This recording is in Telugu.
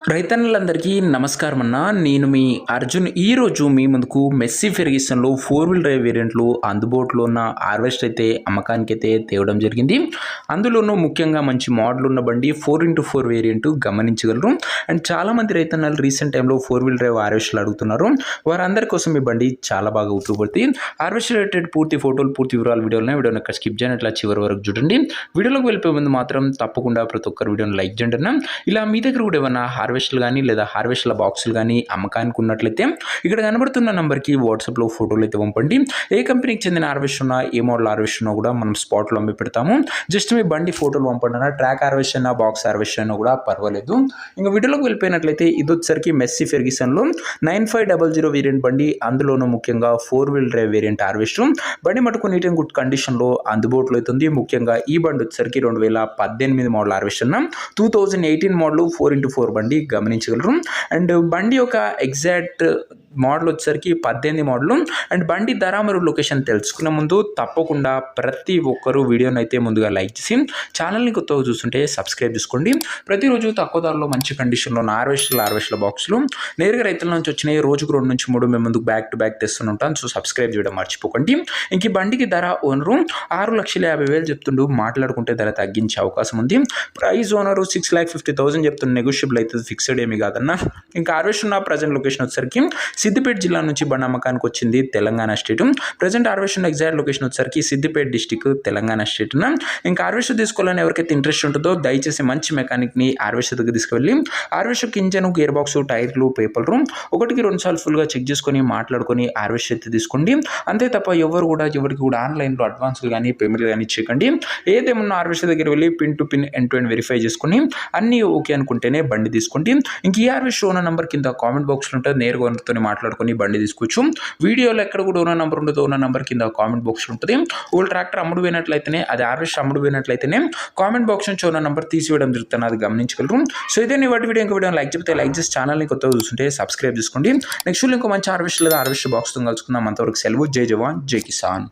రైతన్నలందరికీ నమస్కారం అన్న. నేను మీ అర్జున్. ఈరోజు మీ ముందుకు మెస్సీ ఫెర్గ్యూసన్‌లో 4 వీల్ డ్రైవ్ వేరియంట్‌లు అందుబాటులో ఉన్న హార్వెస్టర్ అయితే అమ్మకానికైతే తేవడం జరిగింది. అందులోనూ ముఖ్యంగా మంచి మోడల్ ఉన్న బండి 4x4 వేరియంట్ గమనించగలరు. అండ్ చాలామంది రైతన్నలు రీసెంట్ టైంలో 4 వీల్ డ్రైవ్ హార్వెస్టర్లు అడుగుతున్నారు. వారందరి కోసం ఈ బండి చాలా బాగా ఉపయోగపడుతుంది. హార్వెస్టర్ రిలేటెడ్ పూర్తి ఫోటోలు, పూర్తి వివరాలు వీడియోని ఇక్కడ స్కిప్ చేయనట్లా చివరి వరకు చూడండి. వీడియోలోకి వెళ్ళిపోయే ముందు మాత్రం తప్పకుండా ప్రతి ఒక్కరు వీడియోని లైక్ చేయండి అన్న. ఇలా మీ దగ్గర కూడా ఏమన్నా హార్వెస్టర్లు కానీ లేదా హార్వెస్టర్ల బాక్సులు కానీ అమ్మకానికి ఉన్నట్లయితే ఇక్కడ కనబడుతున్న నెంబర్కి వాట్సాప్లో ఫోటోలు అయితే పంపండి. ఏ కంపెనీకి చెందిన హార్వెస్టర్ ఉన్నా, ఏ మోడల్ హార్వెస్టర్ ఉన్నా కూడా మనం స్పాట్లో అమ్మి పెడతాము. జస్ట్ మీ బండి ఫోటోలు పంపండి అన్న. ట్రాక్ హార్వెస్టర్ అయినా, బాక్స్ హార్వెస్టర్ అయినా కూడా పర్వాలేదు. ఇంకా వీడియోలోకి వెళ్ళిపోయినట్లయితే ఇది వచ్చేసరికి మెస్సీ ఫెర్గ్యూసన్లో 9500 వేరియంట్ బండి. అందులోనూ ముఖ్యంగా 4 వీల్ డ్రైవ్ వేరియంట్ హార్వెస్టర్ బండి మటుకు నీట్ అండ్ గుడ్ కండిషన్లో అందుబాటులో అవుతుంది. ముఖ్యంగా ఈ బండి వచ్చేసరికి 2018 మోడల్ హార్వెస్టర్, 2018 మోడల్ 4x4 బండి గమనించగలరు. అండ్ బండి యొక్క ఎగ్జాక్ట్ మోడల్ వచ్చేసరికి 18 మోడల్. అండ్ బండి ధర మరియు లొకేషన్ తెలుసుకునే ముందు తప్పకుండా ప్రతి ఒక్కరూ వీడియోని అయితే ముందుగా లైక్ చేసి ఛానల్ని కొత్తగా చూస్తుంటే సబ్స్క్రైబ్ చేసుకోండి. ప్రతిరోజు తక్కువ ధరలో మంచి కండిషన్లో ఉన్న హార్వెస్టర్ల బాక్సులు నేరుగా రైతుల నుంచి వచ్చినాయి. రోజుకు 2 నుంచి 3 మేము ముందుకు బ్యాక్ టు బ్యాక్ తెస్తుంటాం. సో సబ్స్క్రైబ్ చేయడం మర్చిపోకండి. ఇంక ఈ బండికి ధర ఓనరు 6,50,000 చెప్తుండు. మాట్లాడుకుంటే ధర తగ్గించే అవకాశం ఉంది. ప్రైస్ ఓనరు 6,50,000 చెప్తుండే. నెగోషియబుల్ అయితే ఫిక్స్డ్ ఏమీ కాదన్న. ఇంకా హార్వెస్టర్ ఉన్న ప్రజెంట్ లొకేషన్ వచ్చేసరికి సిద్దిపేట జిల్లా నుంచి బండి అమ్మకానికి వచ్చింది, Telangana state. Present harvester exact location వచ్చేసరికి సిద్దిపేట డిస్టిక్, తెలంగాణ స్టేట్. ఇంకా హార్వెస్టర్ తీసుకోవాలని ఎవరికైతే ఇంట్రెస్ట్ ఉంటుందో దయచేసి మంచి మెకానిక్ని హార్వెస్టర్ దగ్గర తీసుకువెళ్ళి హార్వెస్టర్ ఇంజన్, గేర్ బాక్స్, టైర్లు, పేపర్లు 1-2 సార్లు ఫుల్గా చెక్ చేసుకొని మాట్లాడుకొని హార్వెస్టర్ అయితే తీసుకోండి. అంతే తప్ప ఎవరికి కూడా ఆన్లైన్లో అడ్వాన్స్లు కానీ పేమెంట్లు కానీ చేయకండి. ఏదేమన్నా హార్వెస్టర్ దగ్గర వెళ్ళి pin to pin end to end verify చేసుకొని అన్నీ ఓకే అనుకుంటేనే బండి తీసుకోండి. ఇంక ఈ హార్వెస్టర్ ఓనర్ నెంబర్ కింద కామెంట్ బాక్స్లో ఉంటుంది. నేరుగా ఓనర్తో మాట్లాడుకొని బండి తీసుకోవచ్చు. వీడియోలో ఎక్కడ కూడా ఓనర్ నెంబర్ ఉండదు. ఓనర్ నెంబర్ కింద కామెంట్ బాక్స్లో ఉంటుంది. ఓల్డ్ ట్రాక్టర్ అమ్ముడు పోయినట్లయితేనే, అది హార్వెస్టర్ అమ్ముడు పోయినట్లయితేనే కామెంట్ బాక్స్ నుంచి ఓనర్ నెంబర్ తీసివేయడం జరుగుతుంది. అది గమనించగలరు. సో ఇదే వాటి వీడియో లైక్ చెప్తే లైక్ చేసి ఛానల్ని కొత్తగా చూస్తుంటే సబ్స్క్రైబ్ చేసుకోండి. నెక్స్ట్ ఇంకో మంచి హార్వెస్టర్ లేదా హార్వెస్టర్ బాక్స్తో కలుసుకుందాం. అంతవరకు సెలవు. జై జవాన్, జై కిసాన్.